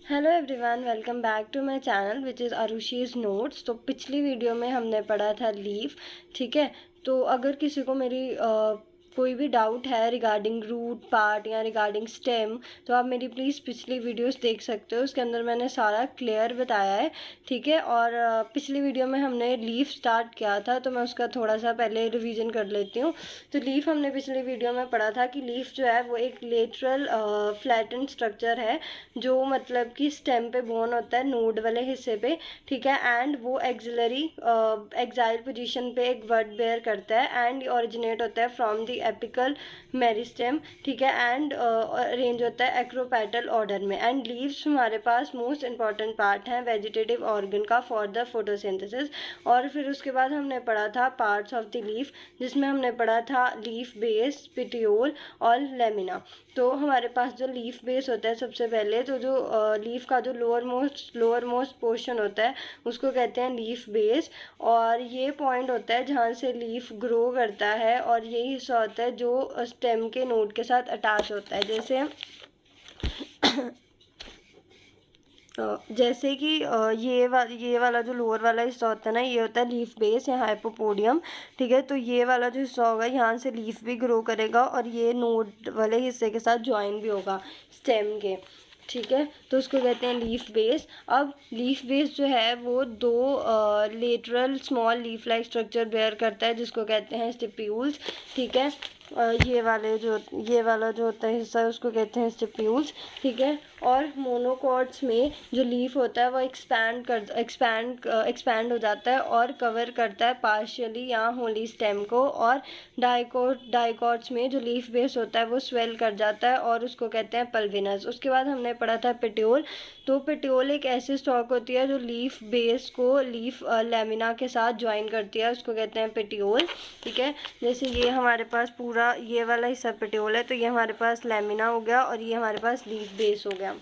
Hello everyone, welcome back to my channel which is Arushi's notes. तो पिछली video में हमने पढ़ा था लीफ, ठीक है। तो अगर किसी को मेरी कोई भी डाउट है रिगार्डिंग रूट पार्ट या रिगार्डिंग स्टेम, तो आप मेरी प्लीज़ पिछली वीडियोस देख सकते हो। उसके अंदर मैंने सारा क्लियर बताया है, ठीक है। और पिछली वीडियो में हमने लीफ स्टार्ट किया था, तो मैं उसका थोड़ा सा पहले रिवीजन कर लेती हूँ। तो लीफ हमने पिछली वीडियो में पढ़ा था कि लीफ जो है वो एक लेटरल फ्लैटेंड स्ट्रक्चर है, जो मतलब कि स्टेम पे बोन होता है नोड वाले हिस्से पे, ठीक है। एंड वो एक्सिलरी एक्साइल पोजीशन पे एक वर्ड बेयर करता है एंड ओरिजिनेट होता है फ्रॉम द एपिकल मेरिस्टेम, ठीक है। एंड अरेंज होता है एक्रोपेटल ऑर्डर में। एंड लीव्स हमारे पास मोस्ट इंपॉर्टेंट पार्ट है वेजिटेटिव ऑर्गन का फॉर द फोटोसिंथेसिस। और फिर उसके बाद हमने पढ़ा था पार्ट्स ऑफ द लीफ, जिसमें हमने पढ़ा था लीफ बेस, पिटियोल और लेमिना। तो हमारे पास जो लीफ बेस होता है, सबसे पहले तो जो लीफ का जो लोअर मोस्ट पोर्शन होता है उसको कहते हैं लीफ बेस। और ये पॉइंट होता है जहाँ से लीफ ग्रो करता है, और यही हिस्सा होता है जो स्टेम के नोड के साथ अटैच होता है। जैसे कि ये वाला जो लोअर वाला हिस्सा होता है ना, ये होता है लीफ बेस या हाइपोपोडियम, ठीक है। तो ये वाला जो हिस्सा होगा, यहाँ से लीफ भी ग्रो करेगा और ये नोड वाले हिस्से के साथ ज्वाइन भी होगा स्टेम के, ठीक है। तो उसको कहते हैं लीफ बेस। अब लीफ बेस जो है वो दो lateral small leaf like structure bear करता है, जिसको कहते हैं स्टिप्यूल्स, ठीक है। ये वाला जो होता है हिस्सा, उसको कहते हैं स्टिप्यूल्स, ठीक है। और मोनोकॉट्स में जो लीफ होता है वो एक्सपैंड हो जाता है और कवर करता है पार्शियली या होली स्टेम को। और डाइकॉट्स में जो लीफ बेस होता है वो स्वेल कर जाता है और उसको कहते हैं पल्विनस। उसके बाद हमने पढ़ा था पेटियोल। तो पेटियोल एक ऐसी स्टॉक होती है जो लीफ बेस को लीफ लेमिना के साथ ज्वाइन करती है, उसको कहते हैं पेटियोल, ठीक है। जैसे ये हमारे पास पूरा ये वाला हिस्सा पेटियोल है, तो ये हमारे पास लेमिना हो गया और ये हमारे पास लीफ बेस हो गया,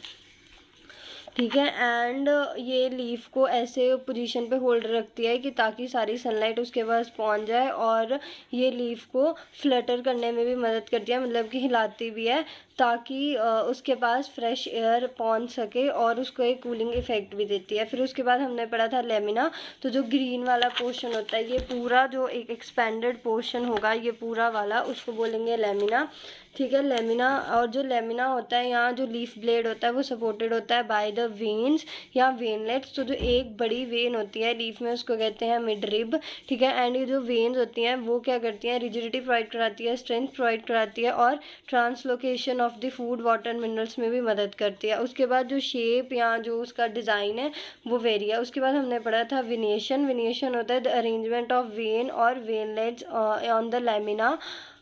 ठीक है। एंड ये लीफ को ऐसे पोजीशन पे होल्ड रखती है कि ताकि सारी सनलाइट उसके पास पहुंच जाए, और ये लीफ को फ्लटर करने में भी मदद करती है, मतलब कि हिलाती भी है ताकि उसके पास फ्रेश एयर पहुंच सके, और उसको एक कूलिंग इफेक्ट भी देती है। फिर उसके बाद हमने पढ़ा था लेमिना। तो जो ग्रीन वाला पोर्शन होता है, ये पूरा जो एक एक्सपेंडेड पोर्शन होगा, ये पूरा वाला, उसको बोलेंगे लेमिना, ठीक है। लेमिना, और जो लेमिना होता है, यहाँ जो लीफ ब्लेड होता है वो सपोर्टेड होता है बाय द वेन्स या वेनलेट्स। तो जो एक बड़ी वेन होती है लीफ में, उसको कहते हैं मिडरिब, ठीक है। एंड ये जो वेन्स होती हैं वो क्या करती हैं, रिजिडिटी प्रोवाइड कराती है, स्ट्रेंथ प्रोवाइड कराती है, और translocation of the food water minerals में भी मदद करती है। उसके बाद जो शेप या जो उसका डिज़ाइन है वो वेरी है। उसके बाद हमने पढ़ा था विनेशन। विनेशन होता है द अरेंजमेंट ऑफ वेन और veinlets on the lamina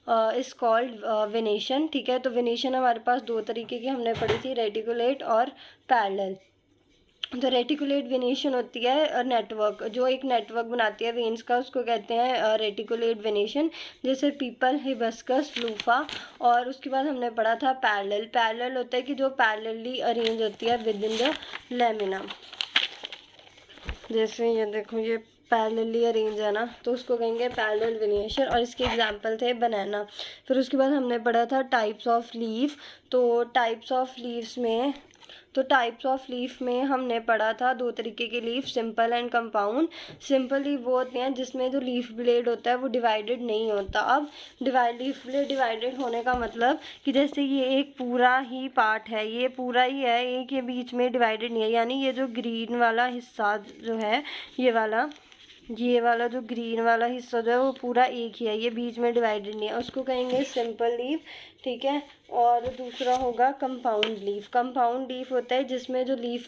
is called venation, ठीक है। तो वेनेशन हमारे पास दो तरीके की हमने पढ़ी थी, रेटिकुलेट और पैरेलल। तो रेटिकुलेट वेनेशन होती है नेटवर्क, जो एक नेटवर्क बनाती है वेन्स का, उसको कहते हैं रेटिकुलेट वेनेशन, जैसे पीपल, हिबिस्कस, लूफा। और उसके बाद हमने पढ़ा था पैरेलल। पैरेलल होता है कि जो पैरेलली अरेंज होती है विद इन द लेमिना। जैसे ये देखो, ये पैरेलली अरेंज है ना, तो उसको कहेंगे पैरेलल वेनेशन, और इसके एग्जांपल थे बनाना। फिर उसके बाद हमने पढ़ा था टाइप्स ऑफ लीफ। तो टाइप्स ऑफ लीफ में हमने पढ़ा था दो तरीके की leaf, simple and compound. Simple leaf वो होती हैं जिसमें जो लीफ ब्लेड होता है वो डिवाइडेड नहीं होता। अब लीफ ब्लेड डिवाइडेड होने का मतलब कि जैसे ये एक पूरा ही पार्ट है, ये पूरा ही है, एक ये बीच में डिवाइडेड नहीं है, यानी ये जो ग्रीन वाला हिस्सा जो है, ये वाला जो ग्रीन वाला हिस्सा जो है वो पूरा एक ही है, ये बीच में डिवाइडेड नहीं है, उसको कहेंगे सिंपल लीफ, ठीक है। और दूसरा होगा कंपाउंड लीफ। कंपाउंड लीफ होता है जिसमें जो लीफ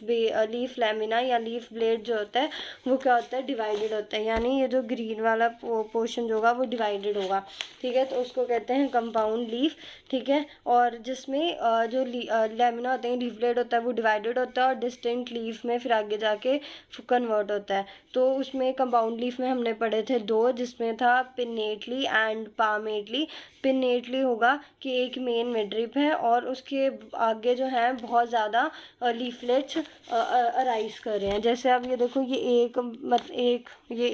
लेमिना या लीफ ब्लेड जो होता है वो क्या होता है, डिवाइडेड होता है, यानी ये जो ग्रीन वाला पोर्शन जो होगा वो डिवाइडेड होगा, ठीक है। तो उसको कहते हैं कंपाउंड लीफ, ठीक है। और जिसमें जो लेमिना होते हैं, लीफ ब्लेड होता है, वो डिवाइडेड होता है और डिस्टिंक्ट लीफ में फिर आगे जाके कन्वर्ट होता है। तो उसमें कंपाउंड लीफ में हमने पढ़े थे दो, जिसमें था पिन्नेटली एंड पामेटली। पिन्नेटली होगा कि एक मेन मिडरिप है और उसके आगे जो है बहुत ज़्यादा लीफलेट्स अराइज कर रहे हैं। जैसे आप ये देखो, ये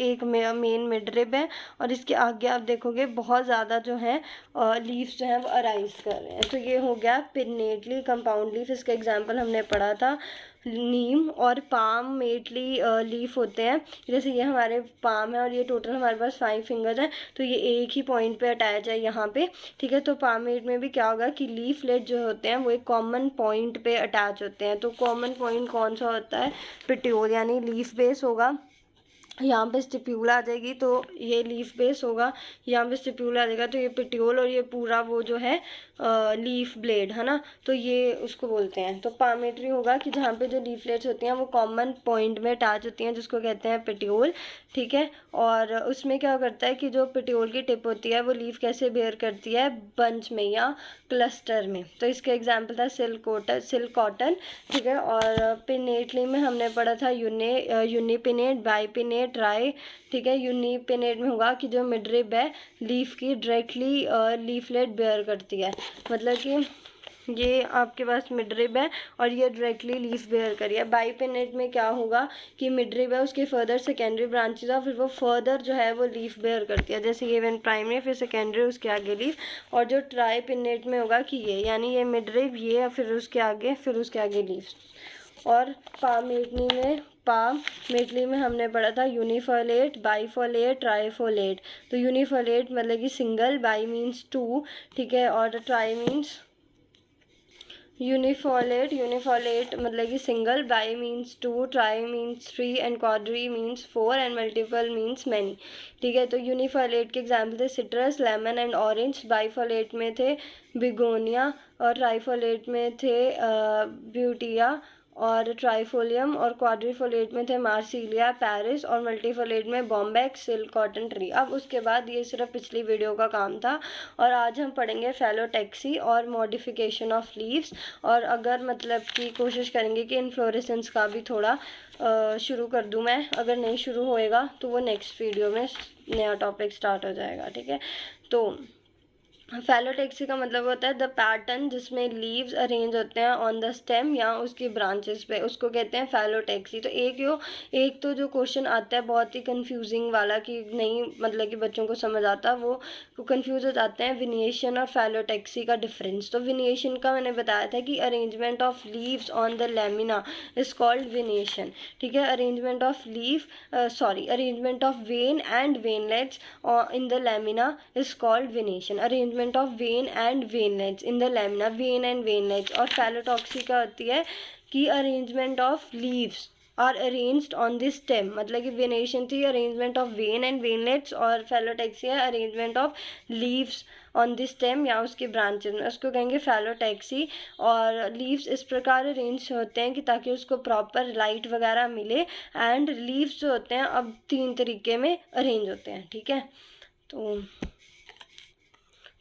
एक मेन मिडरिप है और इसके आगे आप देखोगे बहुत ज़्यादा जो है लीव्स जो हैं वो अराइज कर रहे हैं। तो ये हो गया पिन्नेटली कंपाउंड लीफ। इसका एग्जांपल हमने पढ़ा था नीम और पाम मेटली लीफ होते हैं। जैसे ये हमारे पाम है और ये टोटल हमारे पास 5 फिंगर्स हैं, तो ये एक ही पॉइंट पे अटैच है यहाँ पे, ठीक है। तो पामेट में भी क्या होगा कि लीफलेट जो होते हैं वो एक कॉमन पॉइंट पे अटैच होते हैं। तो कॉमन पॉइंट कौन सा होता है? पेटियोल, यानी लीफ बेस होगा। यहाँ पे स्टिप्यूला आ जाएगी, तो ये लीफ बेस होगा। यहाँ पे स्टिप्यूला आ जाएगा, तो ये पेटियोल, और ये पूरा वो जो है लीफ ब्लेड है ना, तो ये उसको बोलते हैं। तो पामेट्री होगा कि जहाँ पे जो लीफलेट्स होती हैं वो कॉमन पॉइंट में अटैच होती हैं, जिसको कहते हैं पेटियोल, ठीक है। और उसमें क्या करता है कि जो पेटियोल की टिप होती है वो लीफ कैसे बेयर करती है? बंच में या क्लस्टर में। तो इसका एग्जाम्पल था सिल्क कॉटन, ठीक है। और पिनेटली में हमने पढ़ा था यूनिपिनेट, बाईपिनेट, ट्राई, ठीक है। यूनिपिनेट में होगा कि जो मिडरिब है लीफ की डायरेक्टली लीफलेट बेयर करती है, मतलब कि ये आपके पास मिडरिब है और ये डायरेक्टली लीफ बेयर करिए। बाईपिनेट में क्या होगा कि मिडरिब है, उसके फर्दर सेकेंडरी ब्रांचेज है, फिर वो फर्दर जो है वो लीफ बेयर करती है, जैसे ये वन प्राइमरी फिर सेकेंडरी उसके आगे लीफ। और जो ट्राईपिनेट में होगा कि ये, यानी ये मिडरिब, ये फिर उसके आगे लीफ। और पामेटली में हमने पढ़ा था यूनिफोलेट, बाईफोलेट, ट्राईफोलेट। तो यूनिफोलेट मतलब कि सिंगल, बाई मीन्स 2, ठीक है, और ट्राई मीन्स यूनिफोलेट मतलब कि single, by means 2, try means 3 and quadri means 4 and multiple means many, ठीक है। तो यूनिफोलेट के एग्जाम्पल थे सिट्रस, लेमन एंड ऑरेंज। बाईफोलेट में थे बिगोनिया, और ट्राईफोलेट में थे ब्यूटिया और ट्राइफोलियम, और क्वाड्रीफोलेट में थे मार्सिलिया, पेरिस, और मल्टीफोलेट में बॉम्बैक्स, सिल्क, कॉटन ट्री। अब उसके बाद ये सिर्फ पिछली वीडियो का काम था, और आज हम पढ़ेंगे फेलोटैक्सी और मॉडिफिकेशन ऑफ लीव्स। और अगर मतलब कि कोशिश करेंगे कि इन्फ्लोरेसेंस का भी थोड़ा शुरू कर दूं मैं, अगर नहीं शुरू होएगा तो वो नेक्स्ट वीडियो में नया टॉपिक स्टार्ट हो जाएगा, ठीक है। तो फेलोटैक्सी का मतलब होता है द पैटर्न जिसमें लीव्स अरेंज होते हैं ऑन द स्टेम या उसकी ब्रांचेस पे, उसको कहते हैं फेलोटैक्सी। तो एक तो जो क्वेश्चन आता है बहुत ही कंफ्यूजिंग वाला कि नहीं मतलब कि बच्चों को समझ आता, वो कंफ्यूज हो जाते हैं विनिएशन और फेलोटैक्सी का डिफरेंस। तो विनिएशन का मैंने बताया था कि arrangement of leaves on the lamina is called venation, ठीक है। Arrangement of vein and veinlets in the lamina is called venation. Arrangement of vein and veinlets in the lamina, vein and veinlets. और phyllotaxy का होती है कि arrangement of leaves are arranged on this stem, मतलब कि venation थी arrangement of vein and veinlets, और phyllotaxy है arrangement of leaves on this stem या उसके ब्रांचेज में, उसको कहेंगे फेलोटैक्सी। और लीव्स इस प्रकार अरेंज होते हैं कि ताकि उसको प्रॉपर लाइट वगैरह मिले, एंड लीव्स जो होते हैं अब 3 तरीके में अरेंज होते हैं, ठीक है।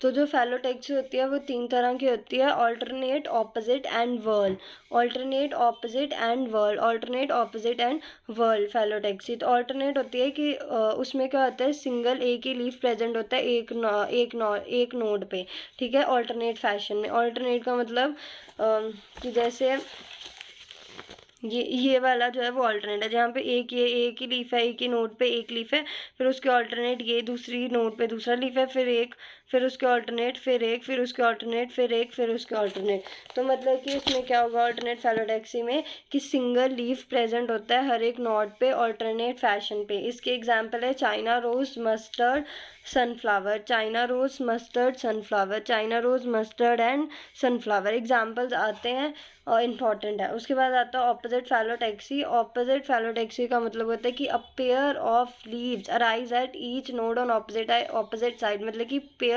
तो जो फेलोटैक्सी होती है वो 3 तरह की होती है, alternate, opposite and whorl. Alternate, opposite and whorl, alternate, opposite and whorl phyllotaxy. तो ऑल्टरनेट होती है कि उसमें क्या होता है, सिंगल एक ही लीफ प्रेजेंट होता है एक नोड पे, ठीक है, ऑल्टरनेट फैशन में। ऑल्टरनेट का मतलब कि जैसे ये वाला जो है वो ऑल्टरनेट है, जहाँ पे एक ही लीफ है, एक ही नोड पे एक लीफ है, फिर उसके ऑल्टरनेट ये दूसरी नोड पे दूसरा लीफ है, फिर उसके ऑल्टरनेट, फिर उसके ऑल्टरनेट, फिर उसके ऑल्टरनेट। तो मतलब कि इसमें क्या होगा ऑल्टरनेट फेलोटैक्सी में कि सिंगल लीफ प्रेजेंट होता है हर एक नोड पे ऑल्टरनेट फैशन पे। इसके एग्जाम्पल है China rose, mustard, sunflower, China rose, mustard, sunflower, China rose, mustard and sunflower examples आते हैं और इम्पॉर्टेंट है। उसके बाद आता है ऑपोजिट फेलोटैक्सी। ऑपोजिट फेलोटैक्सी का मतलब होता है कि a pair of leaves arise at each node on opposite side, मतलब कि पेयर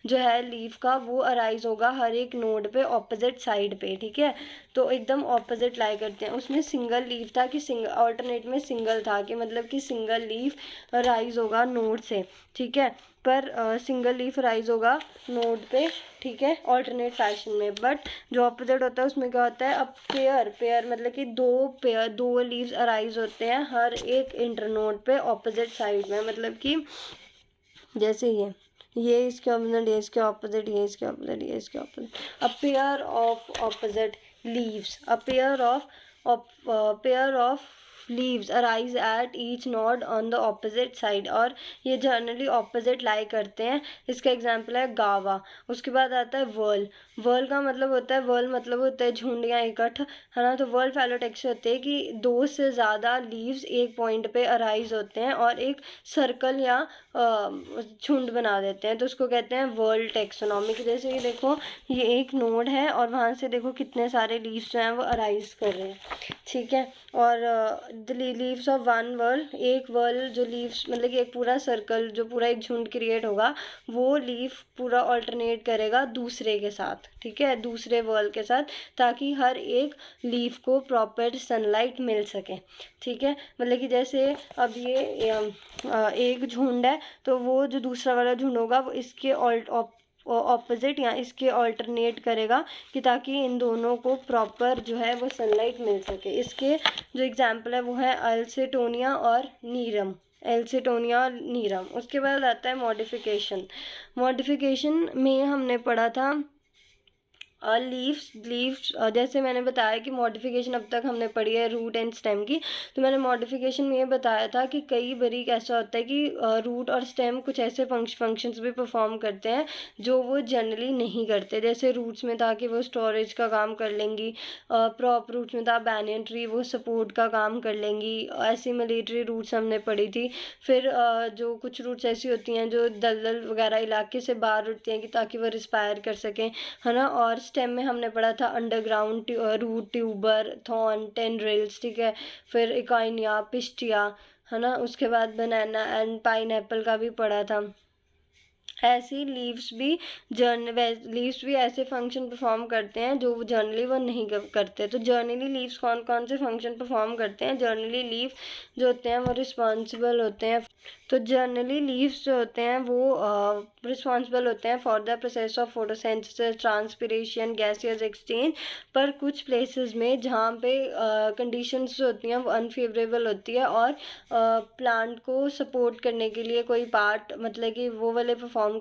जो है लीफ का वो अराइज होगा हर एक नोड पे ऑपोजिट साइड पे, ठीक है। तो एकदम ऑपोजिट लाई करते हैं। उसमें सिंगल लीफ था कि ऑल्टरनेट में सिंगल था कि मतलब कि सिंगल लीफ राइज होगा नोड से, ठीक है, पर सिंगल लीफ राइज होगा नोड पे, ठीक है, ऑल्टरनेट फैशन में। बट जो ऑपोजिट होता है उसमें क्या होता है, अब पेयर मतलब कि दो लीव्स अराइज होते हैं हर एक इंटरनोड पे ऑपोजिट साइड में, मतलब कि जैसे ये इसके ऑपोजिट, ये इसके ऑपोजिट, ये इसके ऑपोजिट, ये इसके opposite. A pair of opposite leaves, a pair of leaves arise at each node on the opposite side, और ये जनरली ऑपोजिट लाई करते हैं। इसका एग्जांपल है गावा। उसके बाद आता है वर्ल। वर्ल का मतलब होता है, वर्ल मतलब होता है झुंड या इकट्ठ, है ना। तो वर्ल फैलोटेक्स होते हैं कि दो से ज़्यादा लीव्स एक पॉइंट पे अराइज होते हैं और एक सर्कल या झुंड बना देते हैं, तो उसको कहते हैं वर्ल टेक्सोनॉमी। जैसे कि देखो ये एक नोड है और वहाँ से देखो कितने सारे लीव्स जो हैं वो अराइज कर रहे हैं, ठीक है। और the leaves of one whorl, एक वर्ल जो लीव्स मतलब कि एक पूरा सर्कल जो पूरा एक झुंड क्रिएट होगा, वो लीफ पूरा ऑल्टरनेट करेगा दूसरे के साथ, ठीक है, दूसरे वर्ल के साथ, ताकि हर एक लीफ को प्रॉपर सनलाइट मिल सके, ठीक है। मतलब कि जैसे अब ये एक झुंड है, तो वो जो दूसरा वाला झुंड होगा वो इसके ऑपोजिट या इसके ऑल्टरनेट करेगा कि ताकि इन दोनों को प्रॉपर जो है वो सनलाइट मिल सके। इसके जो एग्जांपल है वो है एल्सिटोनिया और नीरम, एल्सिटोनिया और नीरम। उसके बाद आता है मॉडिफिकेशन। मॉडिफिकेशन में हमने पढ़ा था लीव्स जैसे मैंने बताया कि मॉडिफिकेशन अब तक हमने पढ़ी है रूट एंड स्टेम की, तो मैंने मॉडिफिकेशन में ये बताया था कि कई बारी ऐसा होता है कि रूट और स्टेम कुछ ऐसे फंक्शंस भी परफॉर्म करते हैं जो वो जनरली नहीं करते। जैसे रूट्स में था कि वो स्टोरेज का काम कर लेंगी, प्रॉप रूट्स में था बैनियन ट्री वो सपोर्ट का काम कर लेंगी, ऐसी मिलिट्री रूट्स हमने पढ़ी थी। फिर जो कुछ रूट्स ऐसी होती हैं जो दलदल वगैरह इलाके से बाहर उठती हैं कि ताकि वो रिस्पायर कर सकें, है ना। और स्टेम में हमने पढ़ा था underground root, tuber, thorn, tendrils, ठीक है। फिर इकाइनिया, पिस्टिया, है ना। उसके बाद बनाना एंड पाइनएप्पल का भी पढ़ा था। ऐसी लीव्स भी ऐसे फंक्शन परफॉर्म करते हैं जो जर्नली वो नहीं करते। तो जर्नली लीव्स कौन कौन से फंक्शन परफॉर्म करते हैं? जर्नली लीव जो होते हैं वो रिस्पॉन्सिबल होते हैं, तो जर्नली लीव्स जो होते हैं वो रिस्पॉन्सिबल होते हैं for the process of photosynthesis, transpiration, gaseous exchange. पर कुछ प्लेसेस में जहाँ पे कंडीशंस जो होती हैं वो अनफेवरेबल होती है और प्लांट को सपोर्ट करने के लिए कोई पार्ट मतलब कि वो वाले फंक्शन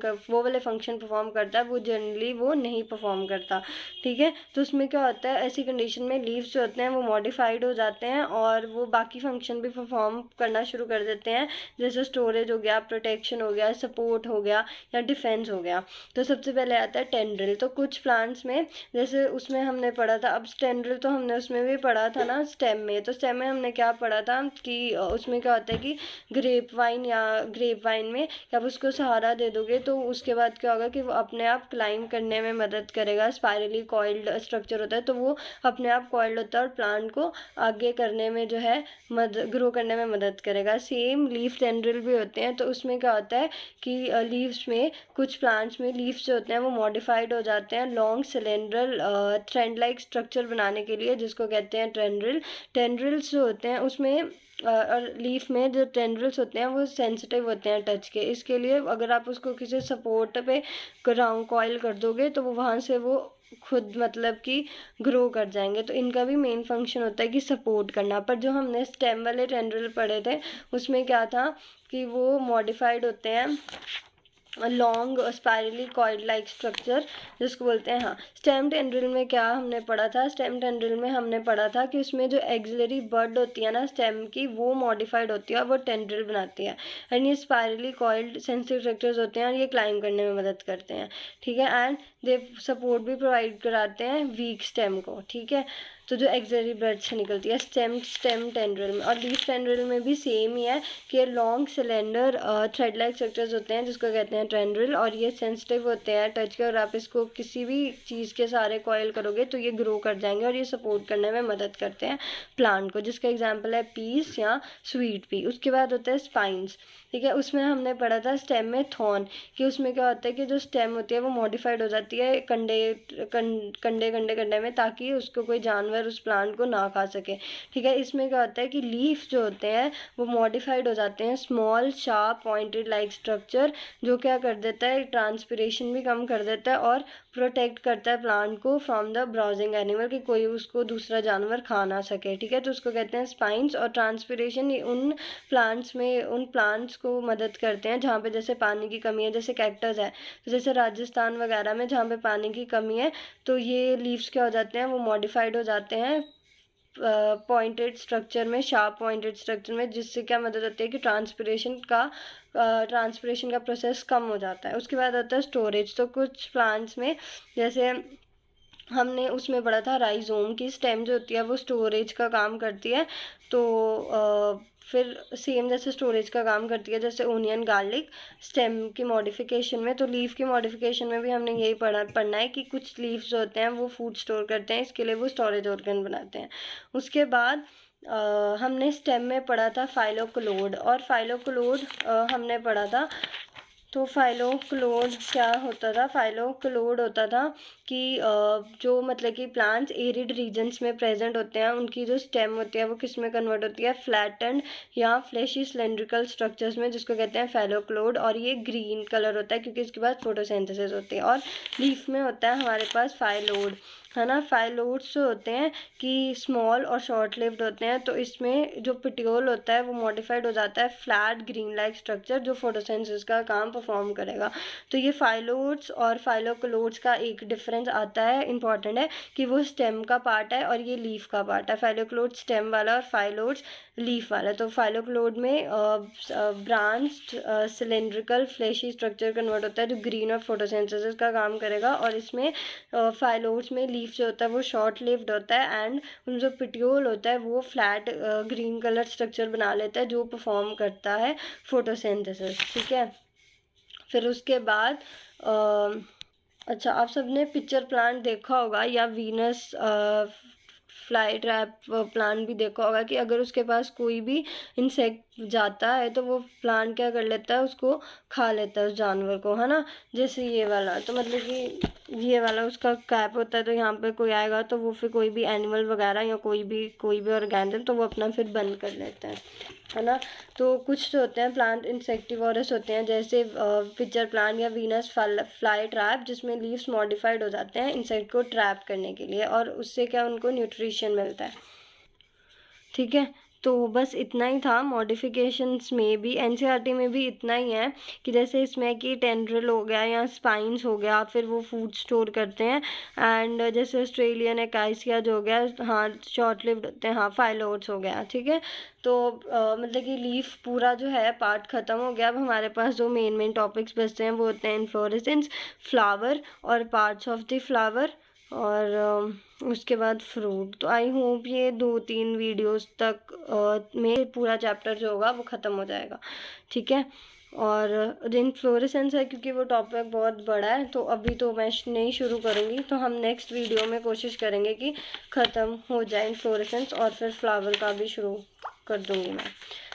परफॉर्म करता है, वो जनरली वो नहीं परफॉर्म करता, ठीक है। तो उसमें क्या होता है, ऐसी कंडीशन में लीव्स जो होते हैं वो मॉडिफाइड हो जाते हैं और वो बाकी फंक्शन भी परफॉर्म करना शुरू कर देते हैं, जैसे स्टोरेज हो गया, प्रोटेक्शन हो गया, सपोर्ट हो गया या डिफेंस हो गया। तो सबसे पहले आता है टेंड्रिल। तो कुछ प्लांट्स में जैसे उसमें हमने पढ़ा था, अब टेंड्रिल तो हमने उसमें भी पढ़ा था ना स्टेम में, तो स्टेम में हमने क्या पढ़ा था कि उसमें क्या होता है कि ग्रेप वाइन में जब उसको सहारा दे दोगे तो उसके बाद क्या होगा कि वो अपने आप क्लाइंब करने में मदद करेगा। स्पाइरली कॉइल्ड स्ट्रक्चर होता है, तो वो अपने आप कॉइल्ड होता है और प्लांट को आगे करने में जो है ग्रो करने में मदद करेगा। सेम लीफ टेंड्रिल भी होते हैं, तो उसमें क्या होता है कि लीव्स में कुछ प्लांट्स में लीव्स जो होते हैं वो मॉडिफाइड हो जाते हैं लॉन्ग सिलेंड्रल थ्रेड लाइक स्ट्रक्चर बनाने के लिए, जिसको कहते हैं टेंड्रिल। टेंड्रिल्स जो होते हैं उसमें और लीफ में जो टेंड्रिल्स होते हैं वो सेंसिटिव होते हैं टच के, इसके लिए अगर आप उसको किसी सपोर्ट पे राउंड कॉइल कर दोगे तो वो वहाँ से वो खुद मतलब कि ग्रो कर जाएंगे। तो इनका भी मेन फंक्शन होता है कि सपोर्ट करना। पर जो हमने स्टेम वाले टेंड्रिल पढ़े थे उसमें क्या था कि वो मॉडिफाइड होते हैं long spirally coil like structure जिसको बोलते हैं। हाँ, स्टेम टेंड्रिल में क्या हमने पढ़ा था, स्टेम टेंड्रिल में हमने पढ़ा था कि उसमें जो एक्सिलरी बड होती है ना स्टेम की, वो मॉडिफाइड होती है और वो टेंड्रिल बनाती है। एंड ये स्पाइरली कॉइल्ड सेंसिटिव स्ट्रक्चर्स होते हैं और ये क्लाइंब करने में मदद करते हैं, ठीक है। एंड दे सपोर्ट भी प्रोवाइड कराते हैं वीक स्टेम को, ठीक है। तो जो एक्सिलरी ब्रांच से निकलती है स्टेम टेंड्रिल में। और लीफ टेंड्रिल में भी सेम ही है कि long cylinder thread like structures होते हैं जिसको कहते हैं टेंड्रिल, और ये सेंसिटिव होते हैं टच के, और आप इसको किसी भी चीज़ के सहारे कॉइल करोगे तो ये ग्रो कर जाएंगे और ये सपोर्ट करने में मदद करते हैं प्लांट को, जिसका एग्जाम्पल है पीस या स्वीट पी। उसके बाद होता है स्पाइंस, ठीक है। उसमें हमने पढ़ा था स्टेम में थॉर्न, कि उसमें क्या होता है कि जो स्टेम होती है वो मॉडिफाइड हो जाती है कंडे में, ताकि उसको कोई जानवर उस प्लांट को ना खा सके, ठीक है। इसमें क्या होता है कि लीफ जो होते हैं वो मॉडिफाइड हो जाते हैं small sharp pointed like structure, जो क्या कर देता है ट्रांसपिरेशन भी कम कर देता है और प्रोटेक्ट करता है प्लांट को फ्रॉम द ब्राउजिंग एनिमल, कि कोई उसको दूसरा जानवर खा ना सके, ठीक है। तो उसको कहते हैं स्पाइंस। और ट्रांसपिरेशन उन प्लांट्स को मदद करते हैं जहाँ पे जैसे पानी की कमी है, जैसे कैक्टस है, तो जैसे राजस्थान वगैरह में जहाँ पे पानी की कमी है तो ये लीव्स क्या हो जाते हैं वो मॉडिफाइड हो जाते हैं पॉइंटेड स्ट्रक्चर में, शार्प पॉइंटेड स्ट्रक्चर में, जिससे क्या मदद होती है कि ट्रांसपिरेशन का प्रोसेस कम हो जाता है। उसके बाद आता है स्टोरेज। तो कुछ प्लांट्स में जैसे हमने उसमें पढ़ा था राइजोम की स्टेम जो होती है वो स्टोरेज का काम करती है। तो फिर सेम जैसे स्टोरेज का काम करती है जैसे ओनियन गार्लिक स्टेम की मॉडिफिकेशन में, तो लीफ की मॉडिफिकेशन में भी हमने यही पढ़ना है कि कुछ लीव्स जो होते हैं वो फूड स्टोर करते हैं, इसके लिए वो स्टोरेज ऑर्गन बनाते हैं। उसके बाद हमने स्टेम में पढ़ा था फाइलोक्लोड, और फाइलोक्लोड हमने पढ़ा था। तो फाइलोक्लोड क्या होता था? फाइलोक्लोड होता था कि जो मतलब कि प्लांट्स एरिड रीजन्स में प्रेजेंट होते हैं उनकी जो स्टेम होती है वो किस में कन्वर्ट होती है? फ्लैटेंड या फ्लैशी सिलेंड्रिकल स्ट्रक्चर्स में, जिसको कहते हैं फाइलोक्लोड। और ये ग्रीन कलर होता है क्योंकि इसके बाद फोटोसिंथेसिस होती है। और लीफ में होता है हमारे पास फाइलोड, है ना। फाइलोड्स जो होते हैं कि स्मॉल और शॉर्ट लिव्ड होते हैं, तो इसमें जो पिटियोल होता है वो मॉडिफाइड हो जाता है फ्लैट ग्रीन लाइक स्ट्रक्चर जो फोटोसिंथेसिस का काम परफॉर्म करेगा। तो ये फाइलोड्स और फाइलोक्लोड्स का एक डिफरेंस आता है, इंपॉर्टेंट है, कि वो स्टेम का पार्ट है और ये लीफ का पार्ट है। फाइलोक्लोड स्टेम वाला और फाइलोड्स लीफ वाला। तो फाइलोक्लोड में branched cylindrical fleshy structure convert होता है जो ग्रीन और फोटोसिंथेसिस का काम करेगा। और इसमें फाइलोड्स में लीफ जो होता है वो शॉर्ट लिव्ड होता है, एंड उन जो पिटियोल होता है वो फ्लैट ग्रीन कलर स्ट्रक्चर बना लेता है जो परफॉर्म करता है फोटोसिंथेसिस। ठीक है। फिर उसके बाद अच्छा, आप सबने पिक्चर प्लांट देखा होगा या वीनस फ्लाई ट्रैप प्लांट भी देखा होगा कि अगर उसके पास कोई भी इंसेक्ट जाता है तो वो प्लांट क्या कर लेता है? उसको खा लेता है उस जानवर को, है ना। जैसे ये वाला, तो मतलब कि ये वाला उसका कैप होता है, तो यहाँ पे कोई आएगा तो वो फिर कोई भी एनिमल वगैरह या कोई भी ऑर्गेनिज्म तो वो अपना फिर बंद कर लेता है ना। तो कुछ जो होते हैं प्लांट इंसेक्टिवोरस होते हैं जैसे पिक्चर प्लांट या वीनस फ्लाई ट्रैप, जिसमें लीव्स मॉडिफाइड हो जाते हैं इंसेक्ट को ट्रैप करने के लिए, और उससे क्या उनको न्यूट्रिशन मिलता है। ठीक है। तो बस इतना ही था मॉडिफिकेशंस में भी, एनसीईआरटी में भी इतना ही है कि जैसे इसमें कि टेंड्रिल हो गया या स्पाइंस हो गया, फिर वो फूड स्टोर करते हैं। एंड जैसे ऑस्ट्रेलियन एकाइसिया जो हो गया, हाँ शॉर्ट लिव्ड होते हैं, हाँ फाइलोड्स हो गया। ठीक है। तो मतलब कि लीफ पूरा जो है पार्ट ख़त्म हो गया। अब हमारे पास जो मेन टॉपिक्स बचते हैं वो होते हैं इन्फ्लोरेसेंस, फ्लावर और पार्ट्स ऑफ द फ्लावर, और उसके बाद फ्रूट। तो आई होप ये 2-3 वीडियोस तक में पूरा चैप्टर जो होगा वो ख़त्म हो जाएगा। ठीक है। और इन्फ्लोरेसेंस है क्योंकि वो टॉपिक बहुत बड़ा है, तो अभी तो मैं नहीं शुरू करूँगी, तो हम नेक्स्ट वीडियो में कोशिश करेंगे कि ख़त्म हो जाए इन्फ्लोरेसेंस, और फिर फ्लावर का भी शुरू कर दूँगी मैं।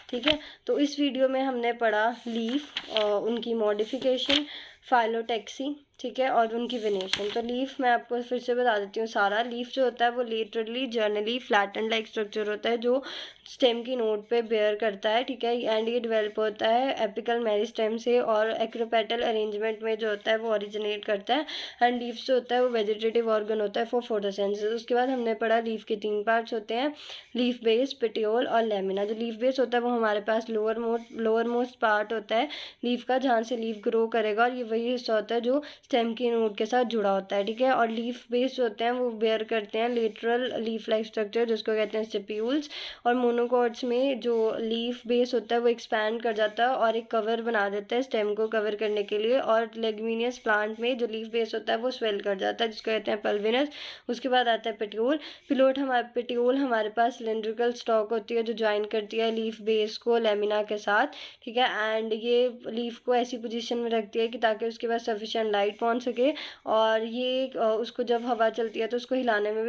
ठीक है। तो इस वीडियो में हमने पढ़ा लीफ, उनकी मॉडिफिकेशन, फाइलोटैक्सी, ठीक है, और उनकी वेनेशन। तो लीफ मैं आपको फिर से बता देती हूँ सारा। लीफ जो होता है वो लेटरली जर्नली फ्लैटन लाइक स्ट्रक्चर होता है जो स्टेम की नोड पे बेयर करता है। ठीक है। एंड ये डेवलप होता है एपिकल मेरिस्टेम से, और एक्रोपेटल अरेंजमेंट में जो होता है वो ओरिजिनेट करता है। एंड लीफ जो होता है वो वेजिटेटिव ऑर्गन होता है फॉर फोटोसिंथेसिस। उसके बाद हमने पढ़ा लीफ के 3 पार्ट्स होते हैं, लीफ बेस, पेटियोल और लेमिना। जो लीफ बेस होता है वो हमारे पास लोअर मोस्ट पार्ट होता है लीफ का, जहाँ से लीफ ग्रो करेगा, और ये वही हिस्सा होता है जो स्टेम की नोड के साथ जुड़ा होता है। ठीक है। और लीफ बेस जो होते हैं वो बेयर करते हैं लेटरल लीफ लाइक स्ट्रक्चर जिसको कहते हैं स्टिप्यूल्स। और मोनोकॉट्स में जो लीफ बेस होता है वो एक्सपैंड कर जाता है और एक कवर बना देता है स्टेम को कवर करने के लिए। और लेगुमिनियस प्लांट में जो लीफ बेस होता है वो स्वेल कर जाता है जिसको कहते हैं पल्विनस। उसके बाद आता है पेटियोल। पेटियोल हमारे पास सिलेंड्रिकल स्टॉक होती है जो ज्वाइन करती है लीफ बेस को लेमिना के साथ। ठीक है। एंड ये लीफ को ऐसी पोजीशन में रखती है कि ताकि उसके पास सफिशिएंट लाइट पहुंच सके, और ये उसको जब हवा चलती है तो उसको हिलाने में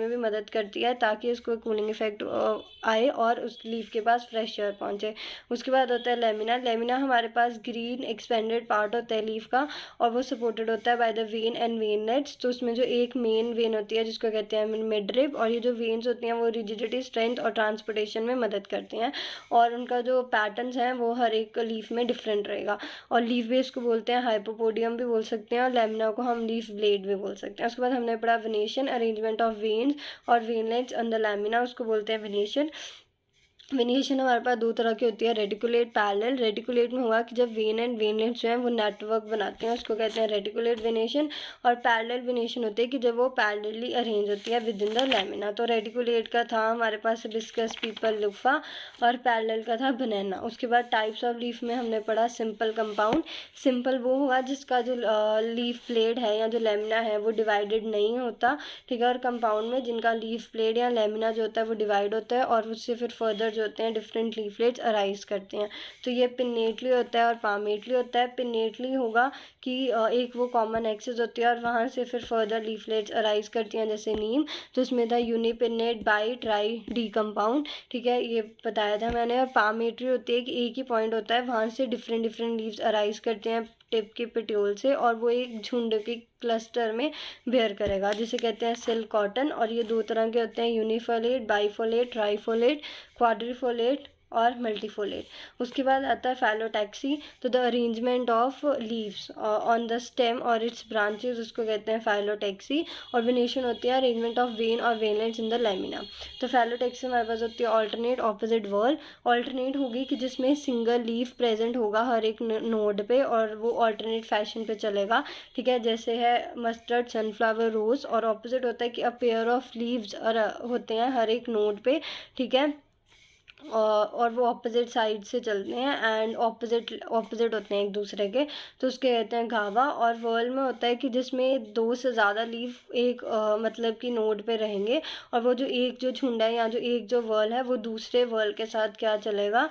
भी मदद करती है ताकि उसको कूलिंग इफेक्ट आए और उस लीफ के पास फ्रेश एयर पहुंचे। उसके बाद होता है लेमिना। लेमिना हमारे पास ग्रीन एक्सपेंडेड पार्ट होता है लीफ का, और वो सपोर्टेड होता है by the when and veinlets. तो उसमें जो एक मेन वेन होती है जिसको कहते हैं मिडरिब, और ये जो वेन्स होती हैं वो रिजिडिटी, स्ट्रेंथ और ट्रांसपोर्टेशन में मदद करती हैं, और उनका जो पैटर्न्स हैं वो हर एक लीफ में डिफरेंट रहेगा। और लीफ बेस को बोलते हैं हाइपोपोडियम भी बोल सकते हैं, और लेमिना को हम लीफ ब्लेड भी बोल सकते हैं। उसके बाद हमने पढ़ा वेनेशन, अरेंजमेंट ऑफ वेन्स और वेनलेट्स ऑन द लेमिना, उसको बोलते हैं वेनेशन। वेनिएशन हमारे पास दो तरह की होती है, रेटिकुलेट, पैरेलल। रेटिकुलेट में हुआ कि जब वेन एंड वेनलेट जो है वो नेटवर्क बनाते हैं, उसको कहते हैं रेटिकुलेट वेनिएशन। और पैरेलल वेनिएशन होती है कि जब वो पैरेलली अरेंज होती है विद इन द लैमिना। तो रेटिकुलेट का था हमारे पास हिबिस्कस, पीपल, लुफा, और पैरेलल का था बनाना। उसके बाद टाइप्स ऑफ लीफ में हमने पढ़ा सिंपल, कंपाउंड। सिंपल वो हुआ जिसका जो लीफ ब्लेड है या जो लेमिना है वो डिवाइडेड नहीं होता, ठीक है। और कंपाउंड में जिनका लीफ ब्लेड या लेमिना जो होता है वो डिवाइड होता है और उससे फिर फर्दर जो होते हैं डिफरेंट लीफलेट्स अराइज करते हैं। तो ये पिन्नेटली होता है और पामेटली होता है। पिन्नेटली होगा कि एक वो कॉमन एक्सिस होती है और वहाँ से फिर फर्दर लीफलेट्स अराइज करती हैं, जैसे नीम। तो इसमें था यूनिपिन्नेट, बाई, ट्राई, डी कंपाउंड, ठीक है, ये बताया था मैंने। और पामेटरी होती है कि एक ही पॉइंट होता है, वहाँ से डिफरेंट डिफरेंट लीव्स अराइज करते हैं टिप के पेट्योल से, और वो एक झुंड के क्लस्टर में बेयर करेगा, जिसे कहते हैं सिल्क कॉटन। और ये दो तरह के होते हैं, यूनिफोलेट, बाईफोलेट, ट्राईफोलेट, क्वाड्रीफोलेट और मल्टीफोलेट। उसके बाद आता है फाइलोटैक्सी। तो the arrangement of leaves on the stem और इट्स ब्रांचेस, उसको कहते हैं फाइलोटैक्सी। और वेनेशन होती है अरेंजमेंट ऑफ वेन और वेनलेट्स इन द लैमिना। तो फाइलोटैक्सी हमारे पास होती है ऑल्टरनेट, ऑपोजिट वर्ल। ऑल्टरनेट होगी कि जिसमें सिंगल लीफ प्रेजेंट होगा हर एक नोड पे और वो ऑल्टरनेट फैशन पे चलेगा, ठीक है, जैसे है मस्टर्ड, सनफ्लावर, रोज। और ऑपोजिट होता है कि अ पेयर ऑफ लीव्स होते हैं हर एक नोड पे, ठीक है, और वो ऑपोजिट साइड से चलते हैं एंड ऑपोजिट होते हैं एक दूसरे के, तो उसके कहते हैं घावा। और वर्ल में होता है कि जिसमें दो से ज़्यादा लीफ एक मतलब कि नोड पे रहेंगे, और वो जो एक जो झुंड है या जो एक जो वर्ल है वो दूसरे वर्ल के साथ क्या चलेगा,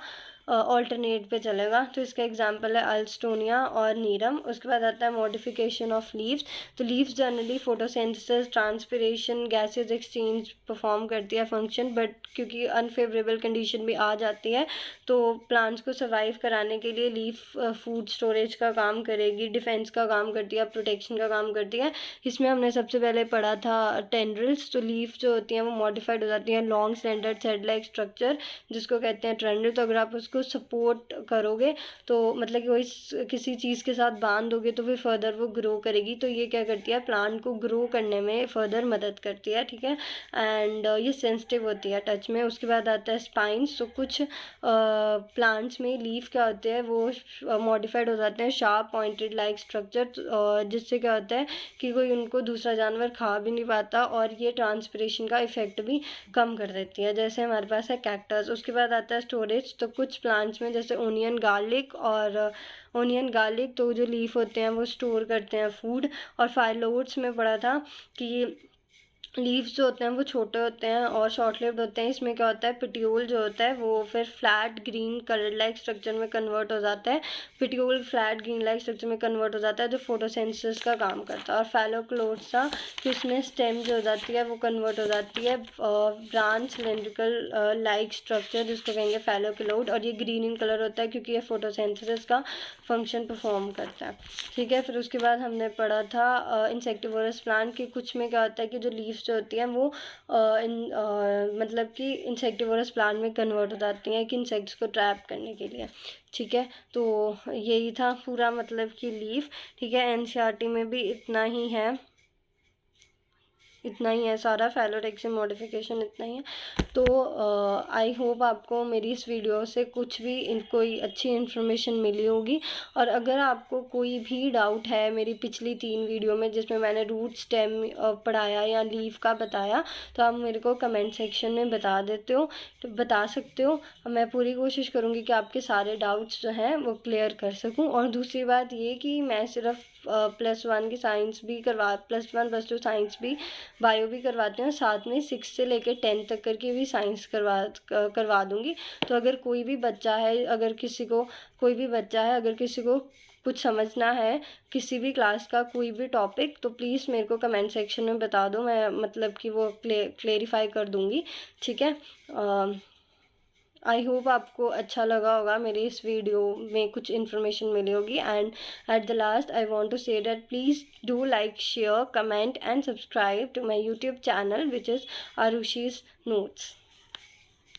ऑल्टरनेट पे चलेगा। तो इसका एग्जांपल है अल्स्टोनिया और नीरम। उसके बाद आता है मॉडिफिकेशन ऑफ लीव्स। तो leaves generally photosynthesis, transpiration, gases exchange perform करती है फंक्शन, बट क्योंकि अनफेवरेबल कंडीशन भी आ जाती है तो प्लांट्स को सर्वाइव कराने के लिए लीफ फूड स्टोरेज का काम करेगी, डिफेंस का काम करती है, प्रोटेक्शन का काम करती है। इसमें हमने सबसे पहले पढ़ा था टेंड्रिल्स। तो लीफ जो होती हैं वो मॉडिफाइड हो जाती हैं long slender thread like structure, जिसको कहते हैं ट्रेंडल। तो अगर आप उसको सपोर्ट करोगे तो मतलब कि वही किसी चीज़ के साथ बांध दोगे तो फिर फर्दर वो ग्रो करेगी। तो ये क्या करती है, प्लांट को ग्रो करने में फर्दर मदद करती है, ठीक है। एंड ये सेंसिटिव होती है टच में। उसके बाद आता है स्पाइंस। तो कुछ प्लांट्स में लीफ क्या होते हैं वो मॉडिफाइड हो जाते हैं शार्प पॉइंटेड लाइक स्ट्रक्चर, जिससे क्या होता है कि कोई उनको दूसरा जानवर खा भी नहीं पाता, और ये ट्रांसपिरेशन का इफेक्ट भी कम कर देती है, जैसे हमारे पास है कैक्टस। उसके बाद आता है स्टोरेज। तो कुछ प्लांट्स में जैसे ओनियन, गार्लिक और ओनियन, गार्लिक, तो जो लीफ होते हैं वो स्टोर करते हैं फूड। और फाइलोट्स में पढ़ा था कि लीव्स जो होते हैं वो छोटे होते हैं और शॉर्ट लिव्ड होते हैं। इसमें क्या होता है, पिट्यूल जो होता है वो फिर flat green colour like structure में कन्वर्ट हो जाता है। पिट्यूल फ्लैट ग्रीन लाइक स्ट्रक्चर में कन्वर्ट हो जाता है जो फोटोसिंथेसिस का काम करता है। और फैलोक्लोट्सा कि इसमें स्टेम जो हो जाती है वो कन्वर्ट हो जाती है ब्रांच सिलेंड्रिकल लाइक स्ट्रक्चर, जिसको कहेंगे फैलोक्लोट। और ये ग्रीन इन कलर होता है क्योंकि ये फोटोसिंथेसिस का फंक्शन परफॉर्म करता है, ठीक है। फिर उसके बाद हमने पढ़ा था इंसेक्टिवोरस प्लांट कि कुछ में क्या होता है कि जो लीव्स जो होती हैं वो मतलब कि इंसेक्टिवोरस प्लांट में कन्वर्ट हो जाती हैं कि इंसेक्ट्स को ट्रैप करने के लिए, ठीक है। तो यही था पूरा मतलब कि लीफ, ठीक है। एनसीईआरटी में भी इतना ही है सारा, फैलोटैक्सी मॉडिफिकेशन इतना ही है। तो आई होप आपको मेरी इस वीडियो से कुछ भी कोई अच्छी इन्फॉर्मेशन मिली होगी। और अगर आपको कोई भी डाउट है मेरी पिछली 3 वीडियो में जिसमें मैंने रूट स्टेम पढ़ाया या लीफ का बताया, तो आप मेरे को कमेंट सेक्शन में बता देते हो, तो बता सकते हो। मैं पूरी कोशिश करूँगी कि आपके सारे डाउट्स जो हैं वो क्लियर कर सकूँ। और दूसरी बात ये कि मैं सिर्फ +1 की साइंस भी +1 +2 साइंस भी, बायो भी करवाते हैं, साथ में 6 से लेकर 10 तक करके भी साइंस करवा दूँगी। तो अगर कोई भी बच्चा है, अगर किसी को कुछ समझना है किसी भी क्लास का कोई भी टॉपिक, तो प्लीज़ मेरे को कमेंट सेक्शन में बता दो, मैं मतलब कि वो क्लेरिफाई कर दूँगी, ठीक है। आई होप आपको अच्छा लगा होगा, मेरी इस वीडियो में कुछ इन्फॉर्मेशन मिली होगी। And at the last I want to say that please do like, share, comment and subscribe to my YouTube channel which is Arushi's notes.